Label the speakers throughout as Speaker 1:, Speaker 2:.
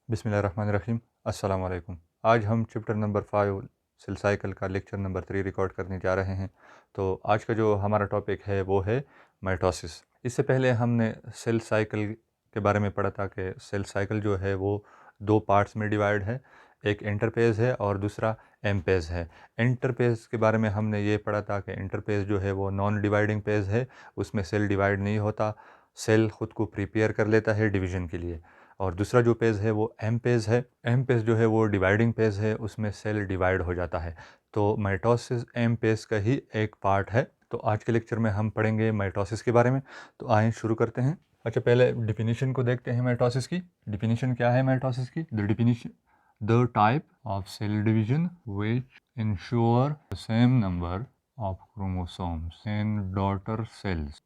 Speaker 1: बिस्मिल्लाहिर्रहमानिर्रहीम। अस्सलाम वालेकुम। आज हम चैप्टर नंबर 5 सेल साइकिल का लेक्चर नंबर 3 रिकॉर्ड करने जा रहे हैं। तो आज का जो हमारा टॉपिक है वो है माइटोसिस। इससे पहले हमने सेल साइकिल के बारे में पढ़ा था कि सेल साइकिल जो है वो दो पार्ट्स में डिवाइड है, एक इंटरपेज है और दूसरा एम पेज है। इंटरपेज के बारे में हमने ये पढ़ा था कि इंटरपेज जो है वो नॉन डिवाइडिंग पेज है, उसमें सेल डिवाइड नहीं होता, सेल ख़ुद को प्रिपेयर कर लेता है डिवीज़न के लिए। और दूसरा जो पेज है वो एम पेज है। एम पेज जो है वो डिवाइडिंग पेज है, उसमें सेल डिवाइड हो जाता है। तो माइटोसिस एम पेज का ही एक पार्ट है। तो आज के लेक्चर में हम पढ़ेंगे माइटोसिस के बारे में। तो आइए शुरू करते हैं। अच्छा, पहले डिफिनीशन को देखते हैं माइटोसिस की। डिफिनीशन क्या है माइटोसिस की? The definition, the type of cell division which ensure the same number of chromosomes in daughter cells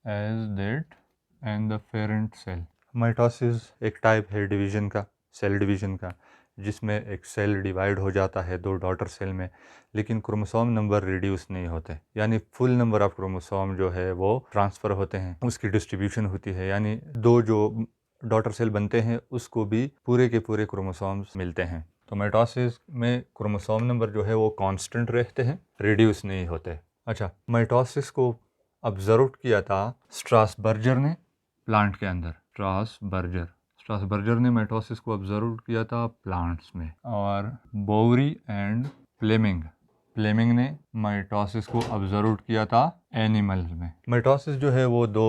Speaker 1: as that and the parent cell. Mitosis एक टाइप है डिवीज़न का, सेल डिवीज़न का, जिसमें एक सेल डिवाइड हो जाता है दो डॉटर सेल में, लेकिन क्रोमोसोम नंबर रिड्यूस नहीं होते, यानी फुल नंबर ऑफ क्रोमोसोम जो है वो ट्रांसफ़र होते हैं, उसकी डिस्ट्रीब्यूशन होती है, यानी दो जो डॉटर सेल बनते हैं उसको भी पूरे के पूरे क्रोमोसोम्स मिलते हैं। तो माइटोसिस में क्रोमोसोम नंबर जो है वो कांस्टेंट रहते हैं, रिड्यूस नहीं होते। अच्छा, माइटोसिस को ऑब्जर्व किया था स्ट्रासबर्गर ने प्लांट के अंदर। स्ट्रासबर्गर ने माइटोसिस को किया था प्लांट्स में। और बोवरी एंड फ्लेमिंग ने माइटोसिस को ऑब्जर्व किया था एनिमल्स में। माइटोसिस जो है वो दो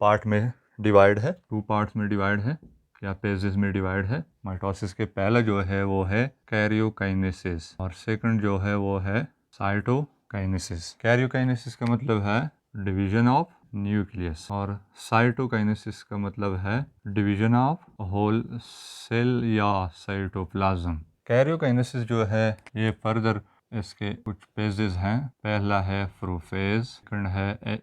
Speaker 1: पार्ट में डिवाइड है, टू पार्ट्स में डिवाइड है या पेजेस में डिवाइड है। माइटोसिस के पहला जो है वो है कैरियोकाइनेसिस और सेकंड जो है वो है साइटोकाइनेसिस। कैरियोकाइनेसिस का मतलब है डिवीजन ऑफ न्यूक्लियस और साइटोकाइनेसिस का मतलब है डिवीजन ऑफ होल सेल या साइटोप्लाज्म। कैरियोकाइनेसिस जो है ये फर्दर इसके कुछ पेजेस हैं। पहला है प्रोफेज, सेकंड है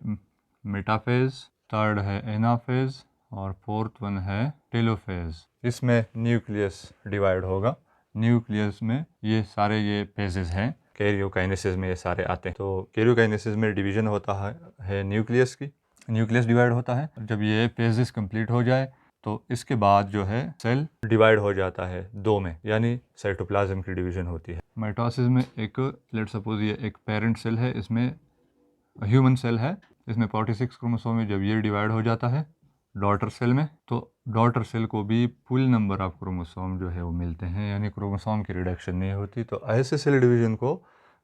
Speaker 1: मेटाफेज, थर्ड है एनाफेज और फोर्थ वन है टेलोफेज। इसमें न्यूक्लियस डिवाइड होगा। न्यूक्लियस में ये सारे ये पेजेस हैं, कैरियोकाइनेसिस में ये सारे आते हैं। तो कैरियोकाइनेसिस में डिवीजन होता है न्यूक्लियस की, न्यूक्लियस डिवाइड होता है। जब ये पेजेस कंप्लीट हो जाए तो इसके बाद जो है सेल डिवाइड हो जाता है दो में, यानी साइटोप्लाज्म की डिवीजन होती है। माइटोसिस में एक लेट सपोज ये एक पेरेंट सेल है, इसमें ह्यूमन सेल है, इसमें 46 क्रोमोसोम है। जब ये डिवाइड हो जाता है डॉटर सेल में तो डॉटर सेल को भी फुल नंबर ऑफ क्रोमोसोम जो है वो मिलते हैं, यानी क्रोमोसोम की रिडक्शन नहीं होती। तो ऐसे सेल डिवीजन को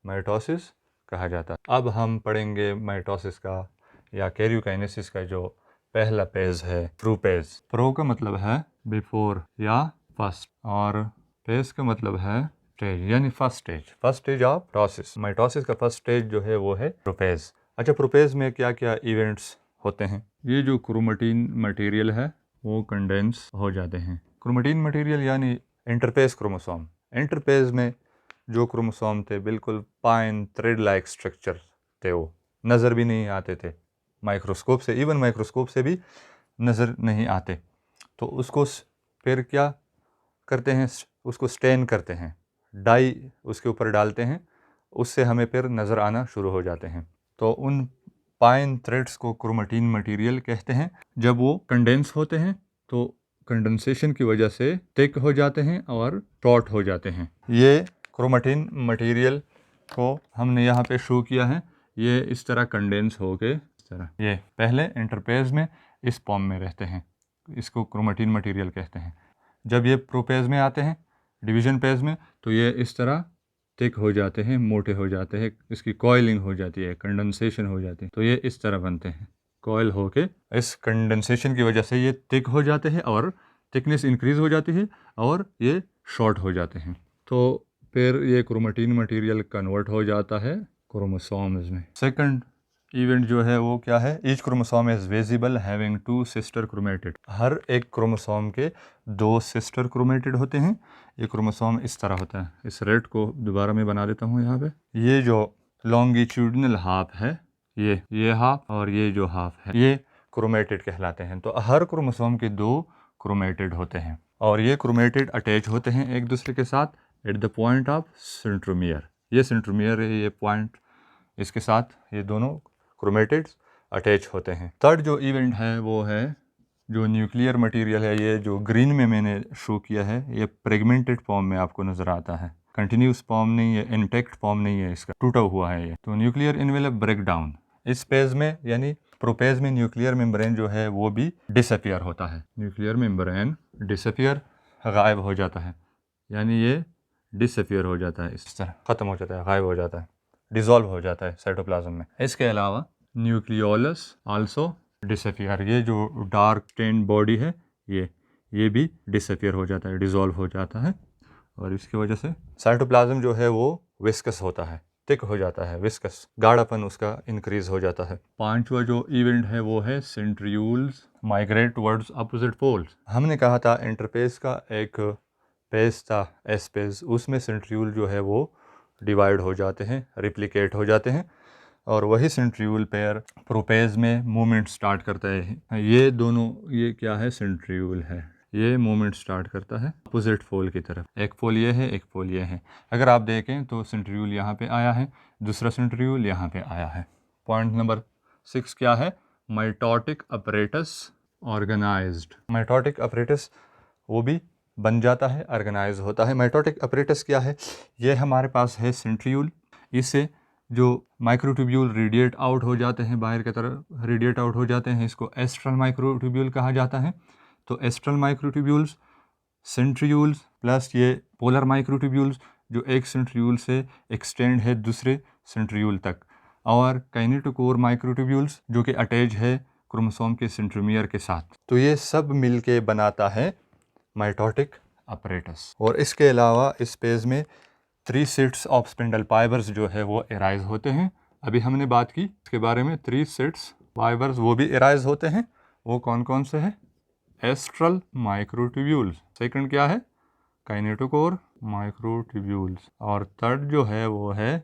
Speaker 1: माइटोसिस कहा जाता है। अब हम पढ़ेंगे माइटोसिस का या कैरियोकाइनेसिस का जो पहला पेज है प्रोपेज। प्रो का मतलब है बिफोर या फर्स्ट और पेज का मतलब है स्टेज, यानी first stage of process. Mitosis का फर्स्ट स्टेज जो है वो है प्रोपेज। अच्छा, प्रोपेज में क्या क्या इवेंट्स होते हैं? ये जो क्रोमेटिन मटेरियल है वो कंडेंस हो जाते हैं। क्रोमेटिन मटेरियल यानी इंटरपेज क्रोमोसोम। इंटरपेज में जो क्रोमोसोम थे बिल्कुल पाइन थ्रेड लाइक स्ट्रक्चर थे, वो नज़र भी नहीं आते थे माइक्रोस्कोप से, इवन माइक्रोस्कोप से भी नज़र नहीं आते। तो उसको फिर क्या करते हैं, उसको स्टेन करते हैं, डाई उसके ऊपर डालते हैं, उससे हमें फिर नज़र आना शुरू हो जाते हैं। तो उन पाइन थ्रेड्स को क्रोमेटिन मटेरियल कहते हैं। जब वो कंडेंस होते हैं तो कंडेंसेशन की वजह से थिक हो जाते हैं और शॉर्ट हो जाते हैं। ये क्रोमेटिन मटेरियल को हमने यहाँ पे शो किया है, ये इस तरह कंडेंस हो के इस तरह, ये पहले इंटरपेज में इस फॉर्म में रहते हैं, इसको क्रोमेटिन मटेरियल कहते हैं। जब ये प्रोपेज में आते हैं डिवीजन पेज में तो ये इस तरह थिक हो जाते हैं, मोटे हो जाते हैं, इसकी कॉइलिंग हो जाती है, कंडेंसेशन हो जाती है, तो ये इस तरह बनते हैं, कॉइल होके। इस कंडेंसेशन की वजह से ये थिक हो जाते हैं और थिकनेस इंक्रीज हो जाती है और ये शॉर्ट हो जाते हैं। तो फिर ये क्रोमेटिन मटेरियल कन्वर्ट हो जाता है क्रोमोसोम्स में। सेकंड इवेंट जो है वो क्या है? Each chromosome is visible having two sister chromatid. हर एक क्रोमोसोम के दो सिस्टर क्रोमेटिड होते हैं। ये क्रोमोसोम इस तरह होता है। इस रेड को दोबारा मैं बना देता हूँ यहाँ पे। ये जो लॉन्गिट्यूडनल हाफ है, ये हाफ और ये जो हाफ है, ये क्रोमेटिड कहलाते हैं। तो हर क्रोमोसोम के दो क्रोमेटिड होते हैं और ये क्रोमेटिड अटैच होते हैं एक दूसरे के साथ at the point of centromere. ये सेंट्रोमियर है, ये पॉइंट, इसके साथ ये दोनों क्रोमेटिड्स अटैच होते हैं। थर्ड जो इवेंट है वो है जो न्यूक्लियर मटेरियल है, ये जो ग्रीन में मैंने शो किया है, ये फ्रेगमेंटेड फॉर्म में आपको नज़र आता है, कंटिन्यूस फॉर्म नहीं है, इंटैक्ट फॉर्म नहीं है, इसका टूटा हुआ है ये। तो न्यूक्लियर इनवेलप ब्रेक डाउन इस फेज में, यानी प्रोपेज में न्यूक्लियर मेम्ब्रेन जो है वो भी डिसअपियर होता है। न्यूक्लियर मेम्ब्रेन डिसअपियर, गायब हो जाता है, यानी ये डिसअपियर हो जाता है, इस तरह ख़त्म हो जाता है, गायब हो जाता है, डिज़ोल्व हो जाता है साइटोप्लाज्म में। इसके अलावा न्यूक्लियोलस आल्सो डिसअपियर, ये जो डार्क टेन बॉडी है ये भी डिसअपियर हो जाता है, डिज़ोल्व हो जाता है, और इसकी वजह से साइटोप्लाज्म जो है वो विस्कस होता है, थिक हो जाता है, विस्कस, गाढ़ापन उसका इंक्रीज हो जाता है। पांचवा जो इवेंट है वो है centrioles migrate towards opposite poles. हमने कहा था इंटरपेस का एक पेज था, एस पेज, उसमें सेंट्रियूल जो है वो डिवाइड हो जाते हैं, रिप्लिकेट हो जाते हैं, और वही सेंट्रियूल पेयर प्रोपेज में मूवमेंट स्टार्ट करता है। ये दोनों, ये क्या है, सेंट्रियूल है, ये मूवमेंट स्टार्ट करता है अपोजिट पोल की तरफ। एक पोल ये है, एक पोल ये है। अगर आप देखें तो सेंट्रियूल यहाँ पे आया है, दूसरा सेंट्रियूल यहाँ पे आया है। पॉइंट नंबर 6 क्या है, mitotic apparatus organized. Mitotic apparatus वो भी बन जाता है, ऑर्गेनाइज होता है। माइटोटिक अपरेटस क्या है, ये हमारे पास है सेंट्रियूल, इससे जो माइक्रोट्यूब्यूल रेडिएट आउट हो जाते हैं, बाहर की तरफ रेडिएट आउट हो जाते हैं, इसको एस्ट्रल माइक्रोट्यूब्यूल कहा जाता है। तो एस्ट्रल माइक्रोट्यूब्यूल्स, सेंट्रियूल्स प्लस ये पोलर माइक्रोट्यूब्यूल्स जो एक सेंट्रियूल से एक्सटेंड है दूसरे सेंट्रियूल तक, और काइनेटोकोर माइक्रोट्यूब्यूल्स जो कि अटैच है क्रोमोसोम के सेंट्रोमियर के साथ। तो ये सब मिलके बनाता है माइटोटिक अपरेटस। और इसके अलावा इस पेज में 3 सेट्स ऑफ स्पिंडल फाइबर्स जो है वो एराइज होते हैं। अभी हमने बात की इसके बारे में, 3 सेट्स फाइबर्स वो भी एराइज होते हैं। वो कौन कौन से हैं, एस्ट्रल माइक्रोट्यूब्यूल्स, सेकंड क्या है, काइनेटोकोर माइक्रोट्यूब्यूल्स, और थर्ड जो है वो है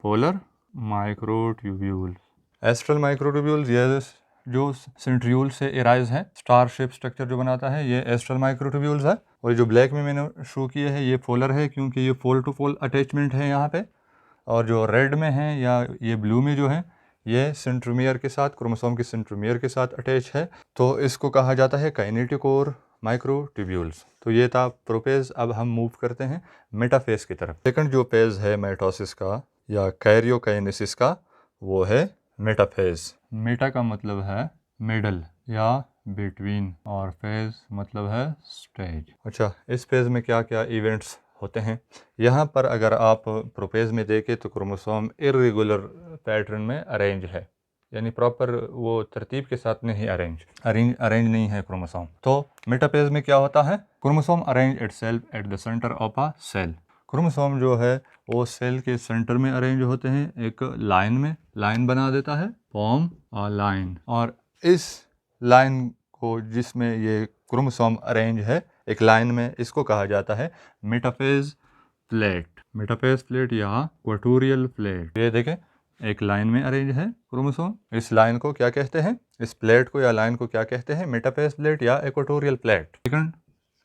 Speaker 1: पोलर माइक्रोट्यूब्यूल्स। एस्ट्रल माइक्रोट्यूब्यूल्स ये जो सेंट्रियूल से एराइज है, स्टार शेप स्ट्रक्चर जो बनाता है, ये एस्ट्रल माइक्रोट्यूब्यूल्स है। और ये जो ब्लैक में मैंने शो किए हैं ये पोलर है, क्योंकि ये पोल टू पोल अटैचमेंट है यहाँ पे। और जो रेड में है या ये ब्लू में जो है, ये सेंट्रोमियर के साथ, क्रोमोसोम के सेंट्रोमियर के साथ अटैच है, तो इसको कहा जाता है काइनेटोकोर माइक्रोट्यूब्यूल्स। तो ये था प्रोपेज। अब हम मूव करते हैं मेटाफेज की तरफ। सेकंड जो पेज है माइटोसिस का या कैरियोकाइनेसिस का, वो है मेटाफेज। मेटा का मतलब है मिडल या बिटवीन, और फेज मतलब है स्टेज। अच्छा, इस फेज में क्या क्या इवेंट्स होते हैं, यहाँ पर अगर आप प्रोपेज में देखें तो क्रोमोसोम इरेगुलर पैटर्न में अरेंज है, यानी प्रॉपर वो तरतीब के साथ नहीं अरेंज नहीं है क्रोमोसोम। तो मेटाफेज में क्या होता है, chromosome arrange itself at the centre of a cell. Chromosome जो है वो सेल के सेंटर में अरेंज होते हैं, एक लाइन में, लाइन बना देता है, फॉर्म अ लाइन। और इस लाइन को, जिसमें ये क्रोमोसोम अरेंज है एक लाइन में, इसको कहा जाता है मेटाफेज प्लेट। मेटाफेज प्लेट या इक्वेटोरियल प्लेट। ये देखें, एक लाइन में अरेंज है क्रोमोसोम, इस लाइन को क्या कहते हैं, इस प्लेट को या लाइन को क्या कहते हैं, मेटाफेज प्लेट या इक्वेटोरियल प्लेट। सेकंड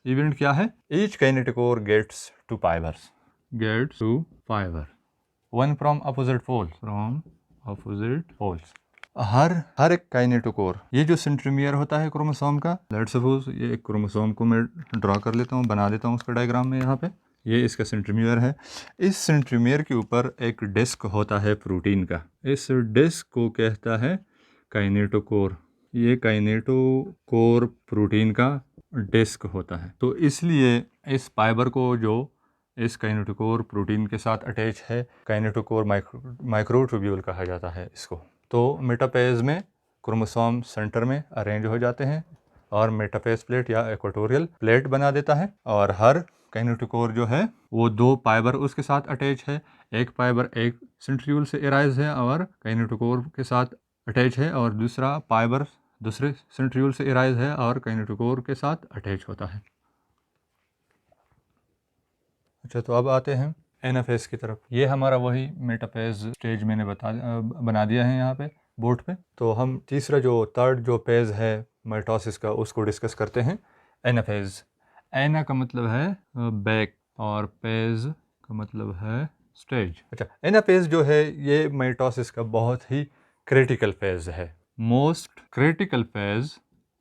Speaker 1: इवेंट क्या है, each kinetochore gets two fibres, gets two fibre, one from opposite poles, from opposite poles. हर एक काइनेटोकोर, ये जो सेंट्रोमियर होता है क्रोमोसोम का, लेट्स सपोज ये एक क्रोमोसोम को मैं ड्रॉ कर लेता हूँ, बना देता हूँ उसका डायग्राम में, यहाँ पे ये इसका सेंट्रोमियर है। इस सेंट्रोमियर के ऊपर एक डिस्क होता है प्रोटीन का, इस डिस्क को कहता है काइनेटोकोर। ये काइनेटोकोर प्रोटीन का डिस्क होता है। तो इसलिए इस फाइबर को, जो इस काइनेटोकोर प्रोटीन के साथ अटैच है, काइनेटोकोर माइक्रोट्यूब्यूल कहा जाता है इसको। तो मेटाफेज में क्रोमोसोम सेंटर में अरेंज हो जाते हैं और मेटाफेज प्लेट या इक्वेटोरियल प्लेट बना देता है, और हर काइनेटोकोर जो है वो 2 फाइबर उसके साथ अटैच है, एक फाइबर एक सेंट्रियूल से एराइज है और काइनेटोकोर के साथ अटैच है, और दूसरा फाइबर दूसरे सेंट्रियूल से एराइज है और काइनेटोकोर के साथ अटैच होता है। अच्छा, तो अब आते हैं एनाफेज की तरफ। ये हमारा वही मेटाफेज स्टेज मैंने बना दिया है यहाँ पे बोर्ड पे। तो हम तीसरा जो थर्ड जो पेज है माइटोसिस का, उसको डिस्कस करते हैं, एनाफेज। एना का मतलब है बैक और पेज का मतलब है स्टेज। अच्छा, एनाफेज जो है ये माइटोसिस का बहुत ही क्रिटिकल फेज है, most critical phase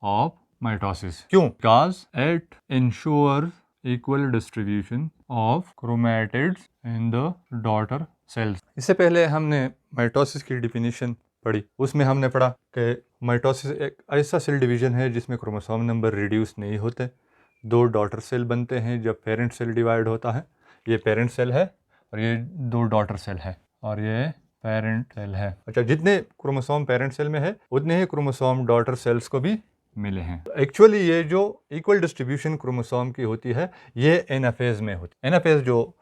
Speaker 1: of mitosis. क्यों? Because it ensures equal distribution of chromatids in the daughter cells. इससे पहले हमने माइटोसिस की डिफिनीशन पढ़ी, उसमें हमने पढ़ा कि माइटोसिस एक ऐसा सेल डिवीजन है जिसमें क्रोमोसोम नंबर रिड्यूस नहीं होते, दो डॉटर सेल बनते हैं जब पेरेंट सेल डिवाइड होता है। ये पेरेंट सेल है और ये दो डॉटर सेल है और ये पेरेंट सेल है। अच्छा, जितने क्रोमोसोम पेरेंट सेल में है उतने ही क्रोमोसोम डॉटर सेल्स को भी मिले हैं। एक्चुअली ये जो इक्वल डिस्ट्रीब्यूशन क्रोमोसोम की होती है ये एनाफेज में होती है। एनाफेज जो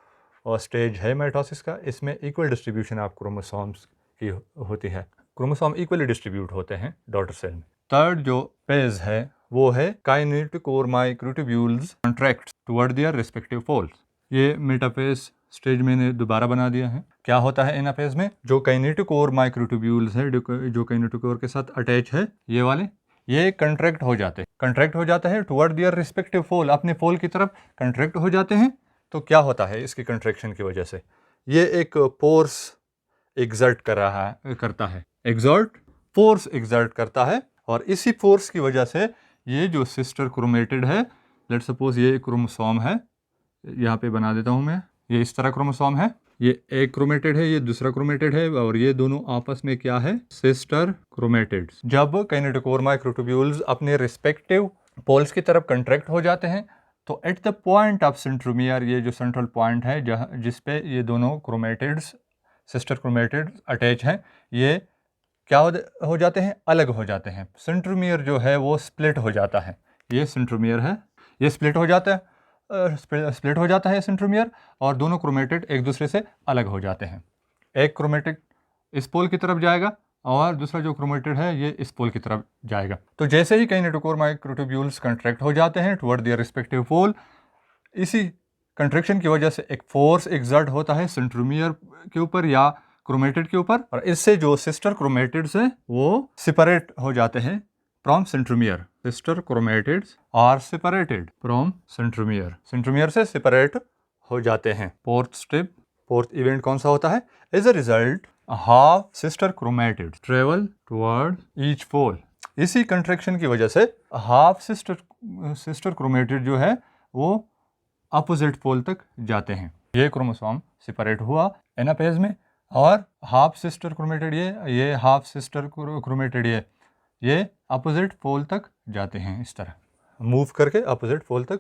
Speaker 1: स्टेज है माइटोसिस का, इसमें इक्वल डिस्ट्रीब्यूशन ऑफ क्रोमोसोम्स की होती है। क्रोमोसोम इक्वली डिस्ट्रीब्यूट होते हैं डॉटर सेल में। थर्ड जो फेज है वो है काइनेटिक और microtubules contract toward their respective poles. ये मेटाफेज स्टेज मैंने दोबारा बना दिया है। क्या होता है एनाफेज में? जो काइनेटिक और माइक्रोट्यूब्यूल्स है जो काइनेटिक और के साथ अटैच है, ये वाले, ये कंट्रैक्ट हो जाते हैं टुवर्ड देयर रिस्पेक्टिव पोल, अपने पोल की तरफ कंट्रैक्ट हो जाते हैं। तो क्या होता है इसकी कंट्रैक्शन की वजह से? ये एक फोर्स एग्जर्ट करता है, फोर्स एग्जर्ट करता है और इसी फोर्स की वजह से ये जो सिस्टर क्रोमेटिड है, लेट सपोज ये क्रोमोसोम है, यहाँ पे बना देता हूँ मैं, ये इस तरह क्रोमोसोम है, ये एक क्रोमेटिड है, ये दूसरा क्रोमेटिड है और ये दोनों आपस में क्या है? Sister chromatids. जब काइनेटिक और माइक्रोट्यूब्यूल्स अपने रिस्पेक्टिव पोल्स की तरफ कंट्रैक्ट हो जाते हैं तो at the point of centromere, ये जो सेंट्रल पॉइंट है जहाँ जिस पे ये दोनों क्रोमेटिड्स सिस्टर क्रोमेटिड्स अटैच हैं, ये क्या हो जाते हैं? अलग हो जाते हैं। सेंट्रोमियर जो है वो स्प्लिट हो जाता है। ये सेंट्रोमियर है, ये स्प्लिट हो जाता है सेंट्रोमियर और दोनों क्रोमेटिड एक दूसरे से अलग हो जाते हैं। एक क्रोमेटिड इस पोल की तरफ जाएगा और दूसरा जो क्रोमेटिड है ये इस पोल की तरफ जाएगा। तो जैसे ही काइनेटिक और माइक्रोट्यूब्यूल्स कंट्रैक्ट हो जाते हैं टुवर्ड देयर रिस्पेक्टिव पोल, इसी कंट्रैक्शन की वजह से एक फोर्स एक्सर्ट होता है सेंट्रोमियर के ऊपर या क्रोमेटिड के ऊपर और इससे जो सिस्टर क्रोमेटिड्स हैं वो सेपरेट हो जाते हैं from centromere. Sister chromatids are separated from centromere से सेपरेट हो जाते हैं। फोर्थ इवेंट कौन सा होता है? As a result half sister chromatids travel toward each pole. इसी कंट्रैक्शन की वजह से हाफ सिस्टर क्रोमेटिड जो है वो अपोजिट पोल तक जाते हैं। ये क्रोमोसोम सेपरेट हुआ एनाफेज में और हाफ सिस्टर क्रोमेटिड ये हाफ सिस्टर क्रोमेटिड ये अपोजिट पोल तक जाते हैं, इस तरह मूव करके अपोजिट पोल तक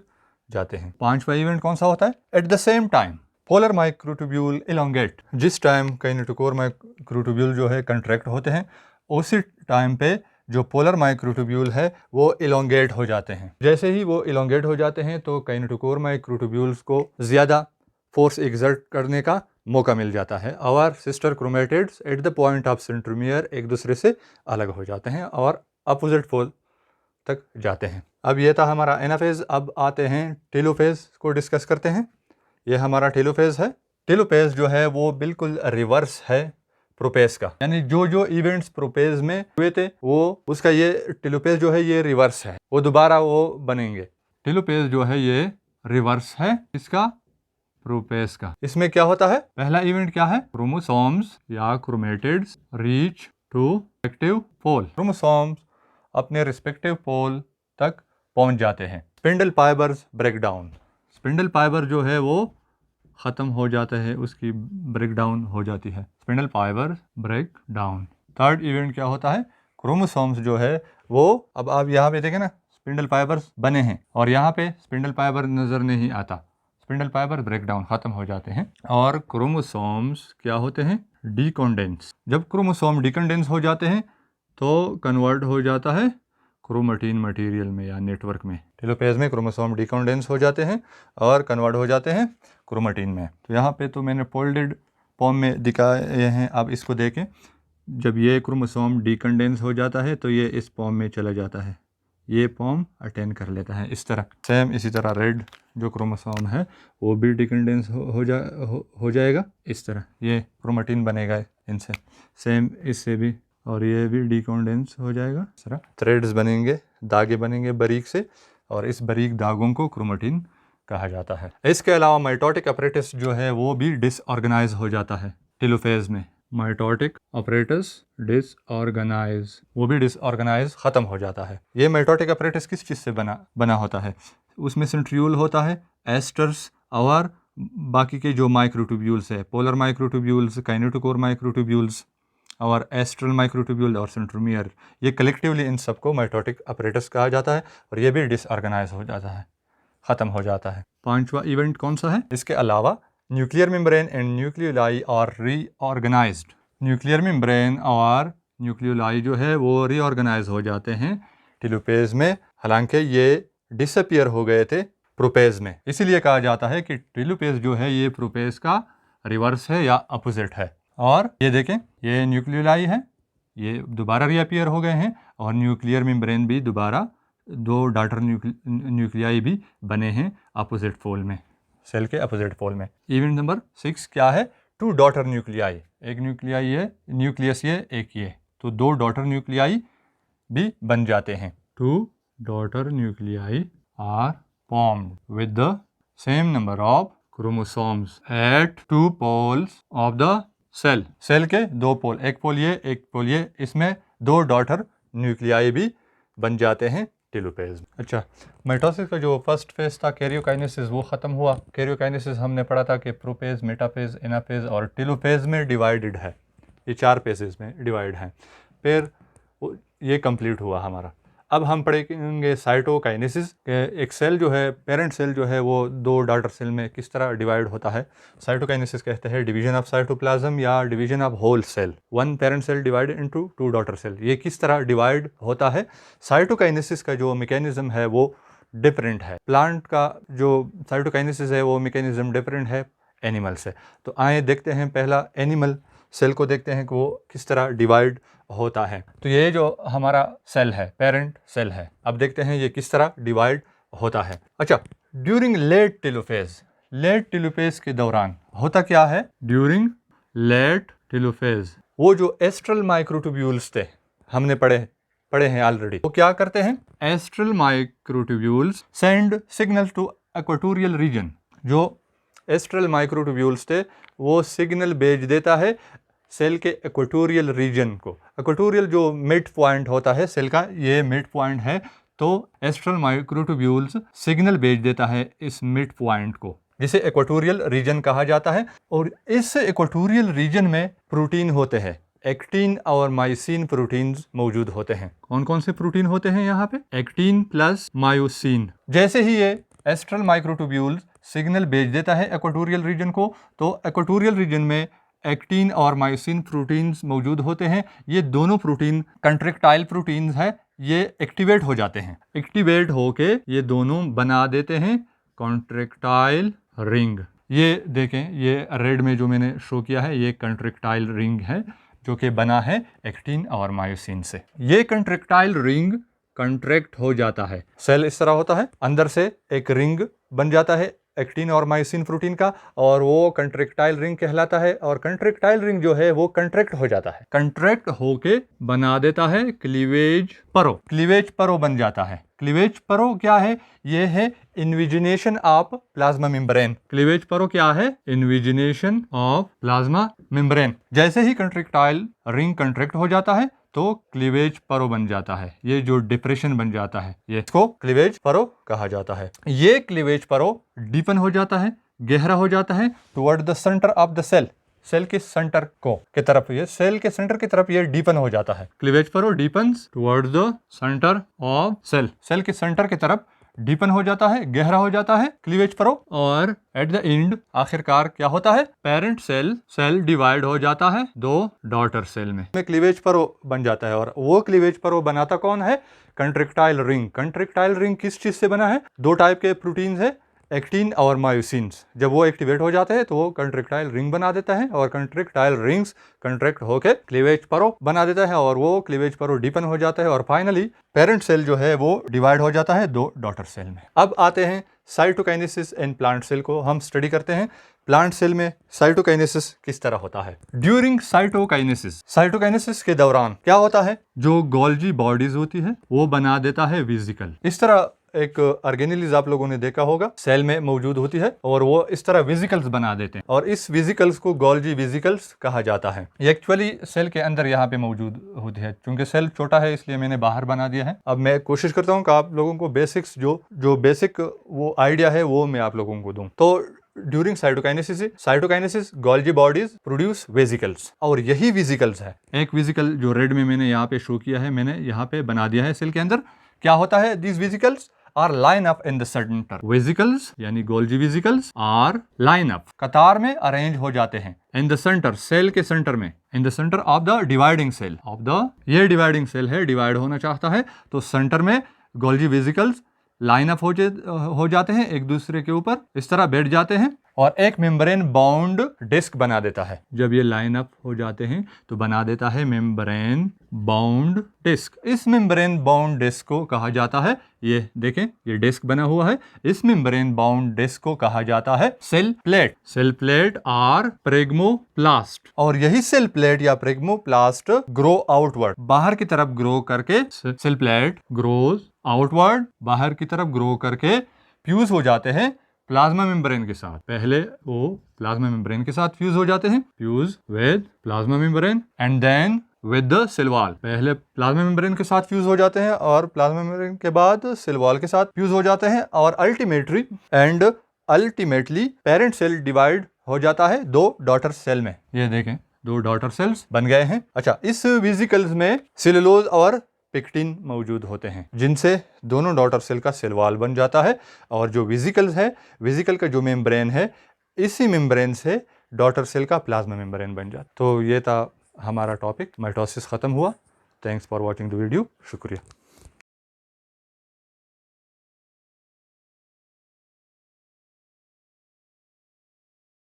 Speaker 1: जाते हैं। पांचवा इवेंट कौन सा होता है? At the same time polar microtubule elongate. जिस टाइम काइनेटिक और माइक्रोट्यूब्यूल जो है कंट्रैक्ट होते हैं उसी टाइम पे जो पोलर माइक्रोट्यूब्यूल है वो इलोंगेट हो जाते हैं। जैसे ही वो इलोंगेट हो जाते हैं तो काइनेटिक और माइक्रोट्यूब्यूल्स को ज़्यादा फोर्स एक्सर्ट करने का मौका मिल जाता है और sister chromatids at the point of centromere एक दूसरे से अलग हो जाते हैं और अपोजिट पोल तक जाते हैं। अब ये था हमारा एनाफेज। अब आते हैं टेलोफेज को डिस्कस करते हैं। ये हमारा टेलोफेज है। टेलोफेज जो है वो बिल्कुल रिवर्स है प्रोपेज का, यानी जो इवेंट्स प्रोपेज में हुए थे वो उसका ये टेलोफेज जो है ये रिवर्स है, वो दोबारा वो बनेंगे। टेलोफेज जो है ये रिवर्स है इसका प्रोपेज का। इसमें क्या होता है? पहला इवेंट क्या है? क्रोमोसोम्स या chromatids reach to respective pole. Chromosomes अपने रिस्पेक्टिव पोल तक पहुंच जाते हैं। Spindle fibres break down. Spindle fibre जो है वो ख़त्म हो जाता है, उसकी ब्रेक डाउन हो जाती है। Spindle fibre break down. Third event क्या होता है? क्रोमोसोम्स जो है वो, अब आप यहाँ पे देखें ना, स्पिंडल फाइबर्स बने हैं और यहाँ पे स्पिंडल फाइबर नज़र नहीं आता। स्पिंडल फाइबर ब्रेक डाउन ख़त्म हो जाते हैं और क्रोमोसोम्स क्या होते हैं? डीकंडेंस। जब क्रोमोसोम डीकंडेंस हो जाते हैं तो कन्वर्ट हो जाता है क्रोमेटिन मटेरियल में या नेटवर्क में। टेलोफेज में क्रोमोसोम डीकंडेंस हो जाते हैं और कन्वर्ट हो जाते हैं क्रोमेटिन में। तो यहाँ पे तो मैंने फोल्डेड फॉर्म में दिखाए हैं, आप इसको देखें। जब ये क्रोमोसोम डीकंडेंस हो जाता है तो ये इस फॉर्म में चला जाता है, ये फॉर्म अटेन कर लेता है इस तरह। सेम इसी तरह रेड जो क्रोमोसोम है वो भी डीकंडेंस हो जाएगा इस तरह, ये क्रोमेटिन बनेगा इनसे। सेम इससे भी, और ये भी डीकंडेंस हो जाएगा इस तरह। थ्रेड्स बनेंगे, धागे बनेंगे बारीक से और इस बारीक धागों को क्रोमेटिन कहा जाता है। इसके अलावा माइटोटिक अपरेटस जो है वो भी डिसऑर्गेनाइज हो जाता है टेलोफेज में। माइटोटिक अपरेटस डिसऑर्गेनाइज, वो भी डिसऑर्गेनाइज ख़त्म हो जाता है। ये माइटोटिक अपरेटस किस चीज़ से बना होता है? उसमें सेंट्रियोल होता है, एस्टर्स और बाकी के जो माइक्रोट्यूब्यूल्स है, पोलर माइक्रोट्यूब्यूल्स, काइनेटोकोर माइक्रोट्यूब्यूल्स और एस्ट्रल माइक्रोट्यूब्यूल और सेंट्रोमियर, ये कलेक्टिवली इन सबको माइटोटिक अपरेटस कहा जाता है और ये भी डिसऑर्गेनाइज हो जाता है, ख़त्म हो जाता है। पांचवा इवेंट कौन सा है? इसके अलावा न्यूक्लियर मेम्ब्रेन एंड न्यूक्लियोलाई और रीऑर्गेनाइज्ड, न्यूक्लियर मेम्ब्रेन और न्यूक्लियोलाई जो है वो रीऑर्गेनाइज हो जाते हैं टेलोपेज में, हालांकि ये डिसअपियर हो गए थे प्रोपेज में। इसीलिए कहा जाता है कि टेलोपेज जो है ये प्रोपेज का रिवर्स है या अपोजिट है। और ये देखें, ये न्यूक्लियोलाई है, ये दोबारा रीअपियर हो गए हैं और न्यूक्लियर मेम्ब्रेन भी दोबारा दो डॉटर न्यूक्लियाई भी बने हैं अपोजिट पोल में, सेल के अपोजिट पोल में। इवेंट नंबर 6 क्या है? 2 डॉटर न्यूक्लियाई, एक न्यूक्लियाई है, न्यूक्लियस ये, एक ये, तो 2 डॉटर न्यूक्लियाई भी बन जाते हैं। 2 daughter nuclei are formed with the same number of chromosomes at 2 poles of the cell. Cell के 2 पोल, एक पोल ये, एक पोल ये, इसमें 2 डॉटर न्यूक्लियाई भी बन जाते हैं टेलोपेज। अच्छा, माइटोसिस का जो फर्स्ट फेज था कैरियोकाइनेसिस वो ख़त्म हुआ। कैरियोकाइनेसिस हमने पढ़ा था कि प्रोपेज, मेटाफेज, एनाफेज और टेलोफेज में डिवाइडेड है, ये 4 फेजेस में डिवाइड हैं। फिर ये कंप्लीट हुआ हमारा। अब हम पढ़ेंगे साइटोकाइनेसिस, एक सेल जो है, पेरेंट सेल जो है वो 2 डॉटर सेल में किस तरह डिवाइड होता है। साइटोकाइनेसिस कहते हैं डिवीजन ऑफ साइटोप्लाज्म या division of whole cell. 1 parent cell divided into 2 daughter cell, ये किस तरह डिवाइड होता है। साइटोकाइनेसिस का जो मैकेनिज्म है वो डिफरेंट है। प्लांट का जो साइटोकाइनेसिस है वो मैकेनिज्म डिफरेंट है एनिमल से। तो आए देखते हैं, पहला एनिमल सेल को देखते हैं कि वो किस तरह डिवाइड होता है। तो ये जो हमारा सेल है, पेरेंट सेल है, अब देखते हैं ये किस तरह डिवाइड होता है। अच्छा, during late telophase, late telophase के दौरान होता क्या है? ड्यूरिंग लेट टेलोफेज वो जो एस्ट्रल माइक्रोट्यूब्यूल्स थे, हमने पढ़े हैं ऑलरेडी, वो क्या करते हैं? Astral microtubules send signal to equatorial region. जो एस्ट्रल माइक्रोट्यूब्यूल्स थे वो सिग्नल भेज देता है सेल के इक्वेटोरियल रीजन को। इक्वेटोरियल जो मिड पॉइंट होता है सेल का, ये मिड पॉइंट है, तो एस्ट्रल माइक्रोट्यूब्यूल्स सिग्नल भेज देता है इस मिड पॉइंट को, जिसे इक्वेटोरियल रीजन कहा जाता है। और इस इक्वेटोरियल रीजन में प्रोटीन होते हैं, एक्टिन और मायोसिन प्रोटीन्स मौजूद होते हैं। कौन कौन से प्रोटीन होते हैं यहाँ पे? Actin plus myosin. जैसे ही ये एस्ट्रल माइक्रोट्यूब्यूल्स सिग्नल भेज देता है इक्वेटोरियल रीजन को, तो इक्वेटोरियल रीजन में एक्टिन और मायोसिन प्रोटीन्स मौजूद होते हैं। ये दोनों प्रोटीन कंट्रेक्टाइल प्रोटीन्स है, ये एक्टिवेट हो जाते हैं। एक्टिवेट होके ये दोनों बना देते हैं कंट्रेक्टाइल रिंग। ये देखें, ये रेड में जो मैंने शो किया है ये कंट्रेक्टाइल रिंग है जो कि बना है एक्टिन और मायोसिन से। ये कंट्रेक्टाइल रिंग कंट्रैक्ट हो जाता है। सेल इस तरह होता है, अंदर से एक रिंग बन जाता है एक्टिन और मायोसिन प्रोटीन का, और वो कंट्रेक्टाइल रिंग कहलाता है। और कंट्रेक्टाइल रिंग जो है वो कंट्रैक्ट हो जाता है, कंट्रैक्ट होके बना देता है क्लीवेज परो। क्लीवेज परो बन जाता है। क्लीवेज परो क्या है? ये है इन्विजिनेशन ऑफ प्लाज्मा मेम्ब्रेन। क्लीवेज परो क्या है? इन्विजिनेशन ऑफ प्लाज्मा मेम्ब्रेन। जैसे ही कंट्रेक्टाइल रिंग कंट्रैक्ट हो जाता है तो क्लीवेज परो बन जाता है। ये जो डिप्रेशन बन जाता है, ये इसको क्लीवेज परो कहा जाता है। ये क्लीवेज परो डीपन हो जाता है, गहरा हो जाता है toward the centre of the cell. Cell के सेंटर को के तरफ, ये सेल के सेंटर की तरफ ये डीपन हो जाता है। Cleavage furrow deepens toward the centre of cell. Cell के सेंटर की तरफ डीपन हो जाता है, गहरा हो जाता है क्लीवेज परो। और एट द एंड आखिरकार क्या होता है? पेरेंट सेल डिवाइड हो जाता है 2 डॉटर सेल में क्लीवेज परो बन जाता है। और वो क्लीवेज परो बनाता कौन है? Contractile ring. कंट्रेक्टाइल रिंग किस चीज से बना है? 2 टाइप के प्रोटीन है, एक्टिन और मायोसिन्स। जब वो एक्टिवेट हो जाते हैं तो वो कंट्रेक्टाइल रिंग बना देता है, और कंट्रेक्टाइल रिंग्स कंट्रैक्ट होकर क्लीवेज परो बना देता है, और वो क्लीवेज परो डीपन हो जाता है, और फाइनली पेरेंट सेल जो है वो डिवाइड हो जाता है 2 डॉटर सेल में। अब आते हैं साइटोकाइनेसिस इन प्लांट सेल को हम स्टडी करते हैं। प्लांट सेल में साइटोकाइनेसिस किस तरह होता है? ड्यूरिंग साइटोकाइनेसिस, साइटोकाइनेसिस के दौरान क्या होता है? जो गोल्जी बॉडीज होती है वो बना देता है वेसिकल। इस तरह एक ऑर्गेनेलिज आप लोगों ने देखा होगा, सेल में मौजूद होती है और वो इस तरह वेसिकल्स बना देते हैं और इस वेसिकल्स को गोल्जी वेसिकल्स कहा जाता है। ये एक्चुअली सेल के अंदर यहाँ पे मौजूद होती है। चूंकि सेल छोटा है इसलिए मैंने बाहर बना दिया है। अब मैं कोशिश करता हूँ कि आप लोगों को बेसिक्स जो बेसिक वो आइडिया है वो मैं आप लोगों को दूं। तो during cytokinesis Golgi bodies produce vesicles और यही वेसिकल्स है। एक वेसिकल जो रेड में मैंने यहाँ पे शो किया है, मैंने यहाँ पे बना दिया है सेल के अंदर। क्या होता है? These vesicles are line up in the centre. Vesicles यानी Golgi vesicles are line up, कतार में अरेंज हो जाते हैं। इन द सेंटर, सेल के सेंटर में, in the centre of the dividing cell of the, ये डिवाइडिंग सेल है, डिवाइड होना चाहता है तो सेंटर में गोल्जी वेसिकल्स लाइन अप हो जाते हैं, एक दूसरे के ऊपर इस तरह बैठ जाते हैं और एक मेम्ब्रेन बाउंड डिस्क बना देता है। जब ये लाइन अप हो जाते हैं तो बना देता है मेम्ब्रेन बाउंड डिस्क। इस मेम्ब्रेन बाउंड डिस्क को कहा जाता है, ये देखें ये डिस्क बना हुआ है, इस मेम्ब्रेन बाउंड डिस्क को कहा जाता है cell plate. Cell plate or phragmoplast और यही सेल प्लेट या प्रेग्मोप्लास्ट ग्रो आउटवर्ड, बाहर की तरफ ग्रो करके, सेल प्लेट ग्रोज आउटवर्ड, बाहर की तरफ ग्रो करके फ्यूज हो जाते हैं प्लाज्मा मेम्ब्रेन के साथ। पहले वो प्लाज्मा मेम्ब्रेन के साथ फ्यूज हो जाते हैं, fuse with plasma membrane and then with the cell wall. पहले प्लाज्मा मेम्ब्रेन के साथ फ्यूज हो जाते हैं और प्लाज्मा मेम्ब्रेन के बाद सेल वॉल के साथ फ्यूज हो जाते हैं और अल्टीमेटली पेरेंट सेल डिवाइड हो जाता है दो डॉटर सेल में। ये देखें दो डॉटर सेल्स बन गए हैं। अच्छा, इस वेसिकल्स में सेलुलोज और पेक्टिन मौजूद होते हैं जिनसे दोनों डॉटर सेल का सेल वॉल बन जाता है और जो वेसिकल्स है, वेसिकल का जो मेम्ब्रेन है, इसी मेम्ब्रेन से डॉटर सेल का प्लाज्मा मेम्ब्रेन बन जाता है। तो ये था हमारा टॉपिक, माइटोसिस खत्म हुआ। Thanks for watching the video. शुक्रिया।